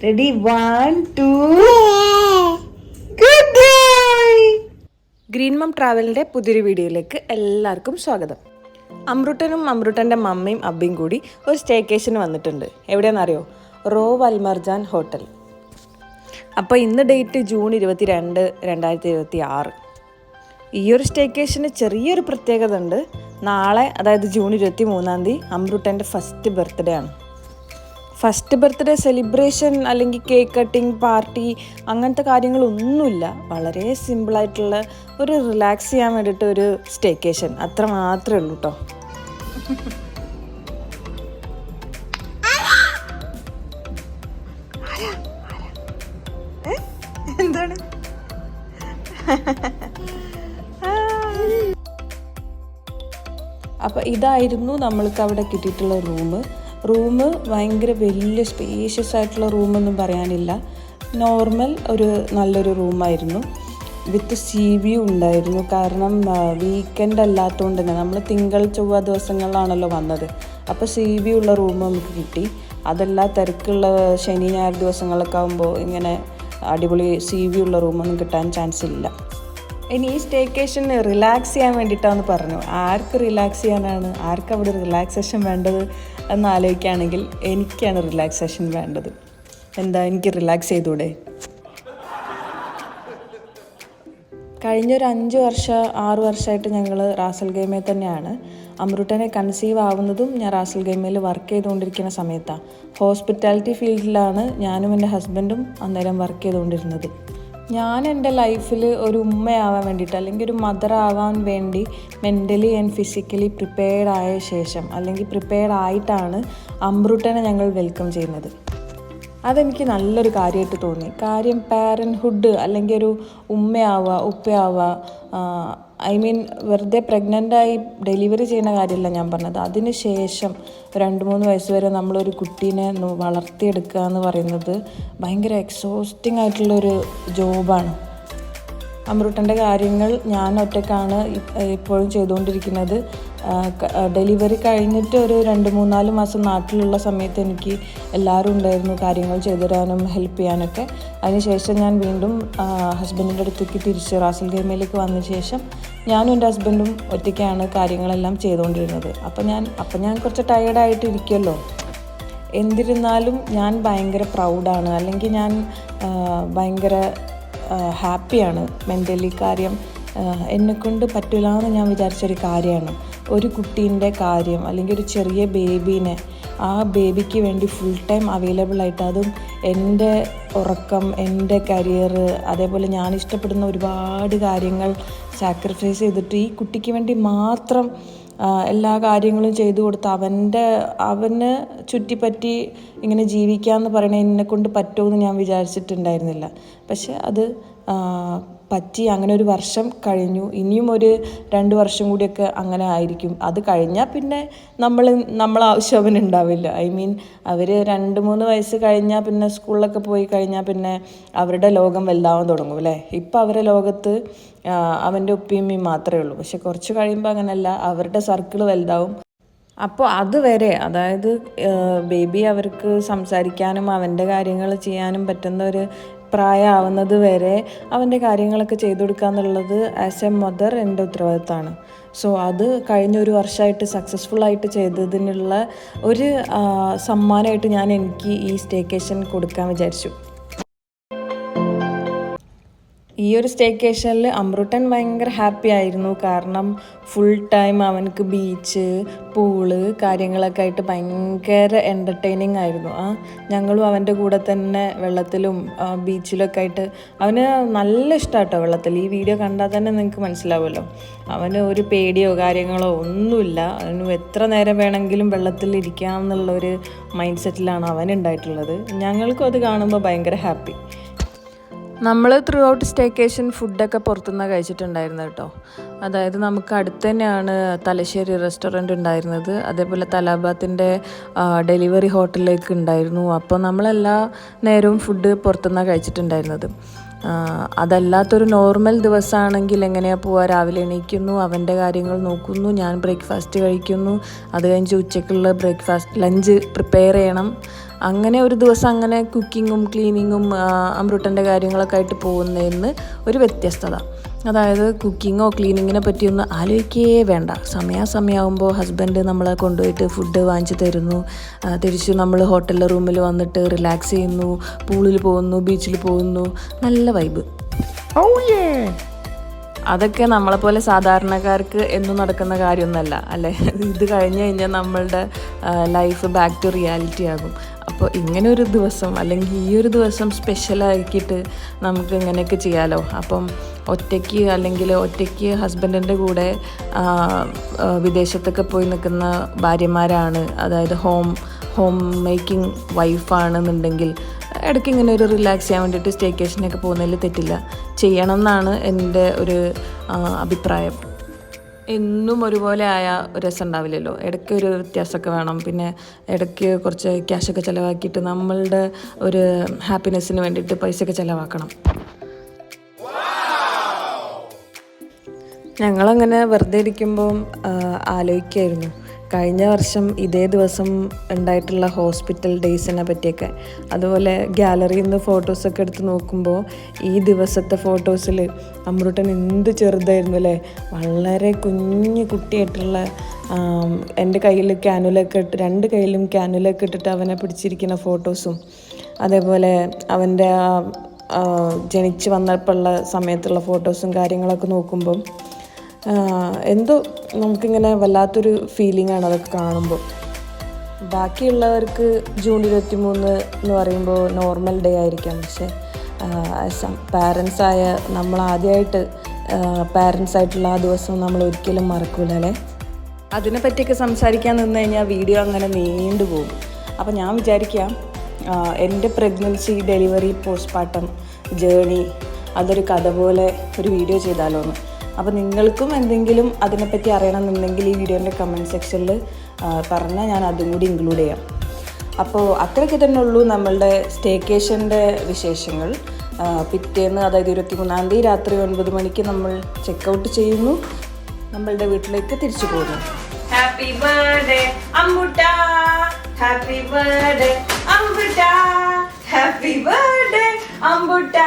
Ready? 1, 2. Good boy. Green മം ട്രാവലിൻ്റെ പുതിയൊരു വീഡിയോയിലേക്ക് എല്ലാവർക്കും സ്വാഗതം. അമൃട്ടനും അമൃട്ടൻ്റെ മമ്മയും അബ്ബയും കൂടി ഒരു സ്റ്റേക്കേഷന് വന്നിട്ടുണ്ട്. എവിടെയാണെന്നറിയോ? റോ വൽമർജാൻ ഹോട്ടൽ. അപ്പോൾ ഇന്ന് ഡേറ്റ് ജൂൺ 22, 2026. ഈ ഒരു സ്റ്റേക്കേഷന് ചെറിയൊരു പ്രത്യേകത ഉണ്ട്. നാളെ, അതായത് ജൂൺ 23 അമൃട്ടൻ്റെ ഫസ്റ്റ് ബർത്ത്ഡേ ആണ്. ഫസ്റ്റ് ബർത്ത്ഡേ സെലിബ്രേഷൻ അല്ലെങ്കിൽ കേക്ക് കട്ടിങ് പാർട്ടി അങ്ങനത്തെ കാര്യങ്ങളൊന്നുമില്ല. വളരെ സിമ്പിളായിട്ടുള്ള ഒരു റിലാക്സ് ചെയ്യാൻ വേണ്ടിയിട്ട് ഒരു സ്റ്റേക്കേഷൻ, അത്ര മാത്രമേ ഉള്ളൂ കേട്ടോ. എന്താണ്? അപ്പോൾ ഇതായിരുന്നു നമ്മൾക്ക് അവിടെ കിട്ടിയിട്ടുള്ള റൂം ഭയങ്കര വലിയ സ്പേഷ്യസ് ആയിട്ടുള്ള റൂമൊന്നും പറയാനില്ല. നോർമൽ ഒരു നല്ലൊരു റൂമായിരുന്നു. വിത്ത് സീ വ്യൂ ഉണ്ടായിരുന്നു. കാരണം വീക്കെൻഡ് അല്ലാത്തതുകൊണ്ട് തന്നെ നമ്മൾ തിങ്കൾ ചൊവ്വ ദിവസങ്ങളിലാണല്ലോ വന്നത്. അപ്പോൾ സീ വ്യൂ ഉള്ള റൂം നമുക്ക് കിട്ടി. അതല്ല തിരക്കുള്ള ശനി ഞായർ ദിവസങ്ങളൊക്കെ ആകുമ്പോൾ ഇങ്ങനെ അടിപൊളി സീ വ്യൂ ഉള്ള റൂമൊന്നും കിട്ടാൻ ചാൻസ് ഇല്ല. ഇനി ഈ സ്റ്റേക്കേഷൻ റിലാക്സ് ചെയ്യാൻ വേണ്ടിയിട്ടാണെന്ന് പറഞ്ഞു. ആർക്ക് റിലാക്സ് ചെയ്യാനാണ്, ആർക്ക് അവിടെ റിലാക്സേഷൻ വേണ്ടത് എന്ന് ആലോചിക്കുകയാണെങ്കിൽ എനിക്കാണ് റിലാക്സേഷൻ വേണ്ടത്. എന്താ, എനിക്ക് റിലാക്സ് ചെയ്തൂടെ? കഴിഞ്ഞൊരു 6 വർഷമായിട്ട് ഞങ്ങൾ റാസൽ ഗൈമയിൽ തന്നെയാണ്. അമൃട്ടനെ കൺസീവ് ആവുന്നതും ഞാൻ റാസൽ ഗൈമയിൽ വർക്ക് ചെയ്തുകൊണ്ടിരിക്കുന്ന സമയത്താണ്. ഹോസ്പിറ്റാലിറ്റി ഫീൽഡിലാണ് ഞാനും എൻ്റെ ഹസ്ബൻഡും അന്നേരം വർക്ക് ചെയ്തുകൊണ്ടിരുന്നത്. ഞാൻ എൻ്റെ ലൈഫിൽ ഒരു ഉമ്മയാവാൻ വേണ്ടിയിട്ട് അല്ലെങ്കിൽ ഒരു മദർ ആവാൻ വേണ്ടി മെൻ്റലി ആൻഡ് ഫിസിക്കലി പ്രിപ്പയർഡ് ആയ ശേഷം അല്ലെങ്കിൽ പ്രിപ്പയർഡ് ആയിട്ടാണ് അമൃട്ടനെ ഞങ്ങൾ വെൽക്കം ചെയ്യുന്നത്. അതെനിക്ക് നല്ലൊരു കാര്യമായിട്ട് തോന്നി. കാര്യം പാരൻറ്ഹുഡ് അല്ലെങ്കിൽ ഒരു ഉമ്മയാവുക, ഉപ്പയാവുക, വെറുതെ പ്രഗ്നൻ്റായി ഡെലിവറി ചെയ്യുന്ന കാര്യമല്ല ഞാൻ പറഞ്ഞത്. അതിന് ശേഷം 2-3 വയസ്സ് വരെ നമ്മളൊരു കുട്ടീനെ വളർത്തിയെടുക്കുക എന്ന് പറയുന്നത് ഭയങ്കര എക്സോസ്റ്റിംഗ് ആയിട്ടുള്ളൊരു ജോബാണ്. അമൃട്ടൻ്റെ കാര്യങ്ങൾ ഞാൻ ഒറ്റയ്ക്കാണ് ഇപ്പോഴും ചെയ്തുകൊണ്ടിരിക്കുന്നത്. ഡെലിവറി കഴിഞ്ഞിട്ട് ഒരു 2-3-4 മാസം നാട്ടിലുള്ള സമയത്ത് എനിക്ക് എല്ലാവരും ഉണ്ടായിരുന്നു കാര്യങ്ങൾ ചെയ്തു തരാനും ഹെൽപ്പ് ചെയ്യാനൊക്കെ. അതിനുശേഷം ഞാൻ വീണ്ടും ഹസ്ബൻഡിൻ്റെ അടുത്തേക്ക് തിരിച്ച് റാസൽ ഗൈമയിലേക്ക് വന്ന ശേഷം ഞാനും എൻ്റെ ഹസ്ബൻഡും ഒറ്റയ്ക്കാണ് കാര്യങ്ങളെല്ലാം ചെയ്തുകൊണ്ടിരുന്നത്. അപ്പം ഞാൻ കുറച്ച് ടയേർഡായിട്ട് ഇരിക്കുമല്ലോ. എന്നിരുന്നാലും ഞാൻ ഭയങ്കര പ്രൗഡാണ്, അല്ലെങ്കിൽ ഞാൻ ഭയങ്കര ഹാപ്പിയാണ് മെൻ്റലി. കാര്യം എന്നെക്കൊണ്ട് പറ്റില്ല എന്ന് ഞാൻ വിചാരിച്ചൊരു കാര്യമാണ് ഒരു കുട്ടീൻ്റെ കാര്യം, അല്ലെങ്കിൽ ഒരു ചെറിയ ബേബീനെ, ആ ബേബിക്ക് വേണ്ടി ഫുൾ ടൈം അവൈലബിൾ ആയിട്ട്, അതും എൻ്റെ ഉറക്കം, എൻ്റെ കരിയർ, അതേപോലെ ഞാൻ ഇഷ്ടപ്പെടുന്ന ഒരുപാട് കാര്യങ്ങൾ സാക്രിഫൈസ് ചെയ്തിട്ട് ഈ കുട്ടിക്ക് വേണ്ടി മാത്രം എല്ലാ കാര്യങ്ങളും ചെയ്തു കൊടുത്ത് അവന് ചുറ്റിപ്പറ്റി ഇങ്ങനെ ജീവിക്കാമെന്ന് പറയണത് എന്നെക്കൊണ്ട് പറ്റുമെന്ന് ഞാൻ വിചാരിച്ചിട്ടുണ്ടായിരുന്നില്ല. പക്ഷെ അത് പറ്റി. അങ്ങനെ ഒരു വർഷം കഴിഞ്ഞു. ഇനിയും ഒരു 2 വർഷം കൂടിയൊക്കെ അങ്ങനെ ആയിരിക്കും. അത് കഴിഞ്ഞാൽ പിന്നെ നമ്മൾ ആവശ്യം അവനുണ്ടാവില്ല. അവർ 2-3 വയസ്സ് കഴിഞ്ഞാൽ പിന്നെ സ്കൂളിലൊക്കെ പോയി കഴിഞ്ഞാൽ പിന്നെ അവരുടെ ലോകം വലുതാവാൻ തുടങ്ങും അല്ലേ. ഇപ്പം അവരുടെ ലോകത്ത് അവൻ്റെ ഉപ്പയും മാത്രമേ ഉള്ളൂ. പക്ഷെ കുറച്ച് കഴിയുമ്പോൾ അങ്ങനെയല്ല, അവരുടെ സർക്കിൾ വലുതാവും. അപ്പോൾ അതുവരെ, അതായത് ബേബി അവർക്ക് സംസാരിക്കാനും അവൻ്റെ കാര്യങ്ങൾ ചെയ്യാനും പറ്റുന്ന ഒരു പ്രായമാവുന്നത് വരെ അവൻ്റെ കാര്യങ്ങളൊക്കെ ചെയ്തു കൊടുക്കുക എന്നുള്ളത് ആസ് എ മദർ എൻ്റെ ഉത്തരവാദിത്തമാണ്. സോ അത് കഴിഞ്ഞ 1 വർഷമായിട്ട് സക്സസ്ഫുള്ളായിട്ട് ചെയ്തതിനുള്ള ഒരു സമ്മാനമായിട്ട് എനിക്ക് ഈ സ്റ്റേക്കേഷൻ കൊടുക്കാൻ വിചാരിച്ചു. ഈ ഒരു സ്റ്റേക്കേഷനിൽ അമൃട്ടൻ ഭയങ്കര ഹാപ്പി ആയിരുന്നു. കാരണം ഫുൾ ടൈം അവനക്ക് ബീച്ച്, പൂള് കാര്യങ്ങളൊക്കെ ആയിട്ട് ഭയങ്കര എൻ്റർടൈനിങ് ആയിരുന്നു. ഞങ്ങളും അവൻ്റെ കൂടെ തന്നെ വെള്ളത്തിലും ബീച്ചിലൊക്കെ ആയിട്ട് അവന് നല്ല ഇഷ്ടമാട്ടോ വെള്ളത്തിൽ. ഈ വീഡിയോ കണ്ടാൽ തന്നെ നിങ്ങൾക്ക് മനസ്സിലാവുമല്ലോ. അവന് ഒരു പേടിയോ കാര്യങ്ങളോ ഒന്നുമില്ല. അവന് എത്ര നേരം വേണമെങ്കിലും വെള്ളത്തിൽ ഇരിക്കാം എന്നുള്ളൊരു മൈൻഡ് സെറ്റിലാണ് അവനുണ്ടായിട്ടുള്ളത്. ഞങ്ങൾക്കും അത് കാണുമ്പോൾ ഭയങ്കര ഹാപ്പി. നമ്മൾ ത്രൂ ഔട്ട് സ്റ്റേക്കേഷൻ ഫുഡൊക്കെ പുറത്തുനിന്ന് കഴിച്ചിട്ടുണ്ടായിരുന്നത് കേട്ടോ. അതായത് നമുക്ക് അടുത്ത് തന്നെയാണ് തലശ്ശേരി റെസ്റ്റോറൻറ്റ് ഉണ്ടായിരുന്നത്. അതേപോലെ തലാബാത്തിൻ്റെ ഡെലിവറി ഹോട്ടലിലേക്ക് ഉണ്ടായിരുന്നു. അപ്പോൾ നമ്മളെല്ലാ നേരവും ഫുഡ് പുറത്തുനിന്നാണ് കഴിച്ചിട്ടുണ്ടായിരുന്നത്. അതല്ലാത്തൊരു നോർമൽ ദിവസമാണെങ്കിൽ എങ്ങനെയാണ് പോവുക? രാവിലെ എണീക്കുന്നു, അവൻ്റെ കാര്യങ്ങൾ നോക്കുന്നു, ഞാൻ ബ്രേക്ക്ഫാസ്റ്റ് കഴിക്കുന്നു, അത് കഴിഞ്ഞ് ഉച്ചയ്ക്കുള്ള ലഞ്ച് പ്രിപ്പയർ ചെയ്യണം, അങ്ങനെ ഒരു ദിവസം അങ്ങനെ കുക്കിങ്ങും ക്ലീനിങ്ങും അമ്രുട്ടൻ്റെ കാര്യങ്ങളൊക്കെ ആയിട്ട് പോകുന്നതിന് ഒരു വ്യത്യസ്തത. അതായത് കുക്കിങ്ങോ ക്ലീനിങ്ങിനെ പറ്റിയൊന്നും ആലോചിക്കുകയേ വേണ്ട. സമയാകുമ്പോൾ ഹസ്ബൻഡ് നമ്മളെ കൊണ്ടുപോയിട്ട് ഫുഡ് വാങ്ങിച്ച് തരുന്നു. തിരിച്ചു നമ്മൾ ഹോട്ടലിലെ റൂമിൽ വന്നിട്ട് റിലാക്സ് ചെയ്യുന്നു, പൂളിൽ പോകുന്നു, ബീച്ചിൽ പോകുന്നു. നല്ല വൈബ്. അതൊക്കെ നമ്മളെപ്പോലെ സാധാരണക്കാർക്ക് എന്നും നടക്കുന്ന കാര്യമൊന്നുമല്ല അല്ലേ. ഇത് കഴിഞ്ഞ് കഴിഞ്ഞാൽ നമ്മളുടെ ലൈഫ് ബാക്ക് ടു റിയാലിറ്റി ആകും. അപ്പോൾ ഇങ്ങനെ ഒരു ദിവസം അല്ലെങ്കിൽ ഈ ഒരു ദിവസം സ്പെഷ്യലാക്കിയിട്ട് നമുക്ക് ഇങ്ങനെയൊക്കെ ചെയ്യാമല്ലോ. അപ്പം ഒറ്റയ്ക്ക് ഹസ്ബൻഡിൻ്റെ കൂടെ വിദേശത്തൊക്കെ പോയി നിൽക്കുന്ന ഭാര്യമാരാണ്, അതായത് ഹോം മേക്കിംഗ് വൈഫാണെന്നുണ്ടെങ്കിൽ ഇടയ്ക്ക് ഇങ്ങനെ ഒരു റിലാക്സ് ചെയ്യാൻ വേണ്ടിയിട്ട് സ്റ്റേക്കേഷനൊക്കെ പോകുന്നതിൽ തെറ്റില്ല. ചെയ്യണം എന്നാണ് എൻ്റെ ഒരു അഭിപ്രായം. എന്നും ഒരുപോലെ ആയ രസം ഉണ്ടാവില്ലല്ലോ. ഇടയ്ക്ക് ഒരു വ്യത്യാസമൊക്കെ വേണം. പിന്നെ ഇടയ്ക്ക് കുറച്ച് ക്യാഷൊക്കെ ചിലവാക്കിയിട്ട് നമ്മളുടെ ഒരു ഹാപ്പിനെസ്സിന് വേണ്ടിയിട്ട് പൈസയൊക്കെ ചിലവാക്കണം. ഞങ്ങളങ്ങനെ വെറുതെ ഇരിക്കുമ്പോൾ ആലോചിക്കുമായിരുന്നു കഴിഞ്ഞ വർഷം ഇതേ ദിവസം ഉണ്ടായിട്ടുള്ള ഹോസ്പിറ്റൽ ഡേയ്സിനെ പറ്റിയൊക്കെ. അതുപോലെ ഗാലറിയിൽ നിന്ന് ഫോട്ടോസൊക്കെ എടുത്ത് നോക്കുമ്പോൾ ഈ ദിവസത്തെ ഫോട്ടോസിൽ അമ്രുട്ടൻ എന്ത് ചെറുതായിരുന്നു അല്ലേ. വളരെ കുഞ്ഞു കുട്ടിയായിട്ടുള്ള എൻ്റെ കയ്യിൽ ക്യാനുലൊക്കെ ഇട്ട്, 2 കയ്യിലും ക്യാനുലൊക്കെ ഇട്ടിട്ട് അവനെ പിടിച്ചിരിക്കുന്ന ഫോട്ടോസും, അതേപോലെ അവൻ്റെ ജനിച്ച് വന്നപ്പോഴുള്ള സമയത്തുള്ള ഫോട്ടോസും കാര്യങ്ങളൊക്കെ നോക്കുമ്പം എന്തോ നമുക്കിങ്ങനെ വല്ലാത്തൊരു ഫീലിംഗാണ് അതൊക്കെ കാണുമ്പോൾ. ബാക്കിയുള്ളവർക്ക് ജൂൺ 23 എന്ന് പറയുമ്പോൾ നോർമൽ ഡേ ആയിരിക്കാം. പക്ഷേ പാരൻസായ നമ്മളാദ്യമായിട്ട് പാരൻസായിട്ടുള്ള ആ ദിവസം നമ്മൾ ഒരിക്കലും മറക്കൂല അല്ലേ. അതിനെപ്പറ്റിയൊക്കെ സംസാരിക്കാൻ നിന്ന് കഴിഞ്ഞാൽ വീഡിയോ അങ്ങനെ നീണ്ടു പോകും. അപ്പോൾ ഞാൻ വിചാരിക്കാം എൻ്റെ പ്രഗ്നൻസി, ഡെലിവറി, പോസ്റ്റ്പാർട്ടം ജേണി അതൊരു കഥ പോലെ ഒരു വീഡിയോ ചെയ്താലോ എന്ന്. അപ്പോൾ നിങ്ങൾക്കും എന്തെങ്കിലും അതിനെപ്പറ്റി അറിയണമെന്നുണ്ടെങ്കിൽ ഈ വീഡിയോൻ്റെ കമൻറ്റ് സെക്ഷനിൽ പറഞ്ഞാൽ ഞാൻ അതും കൂടി ഇൻക്ലൂഡ് ചെയ്യാം. അപ്പോൾ അത്രയ്ക്ക് തന്നെ ഉള്ളൂ നമ്മളുടെ സ്റ്റേക്കേഷൻ്റെ വിശേഷങ്ങൾ. പിറ്റേന്ന്, അതായത് 23-ാം തീയതി രാത്രി 9 മണിക്ക് നമ്മൾ ചെക്കൗട്ട് ചെയ്യുന്നു, നമ്മളുടെ വീട്ടിലേക്ക് തിരിച്ചു പോകുന്നു. Happy birthday Ammutta, happy birthday Ammutta, happy birthday അമ്മുട്ട.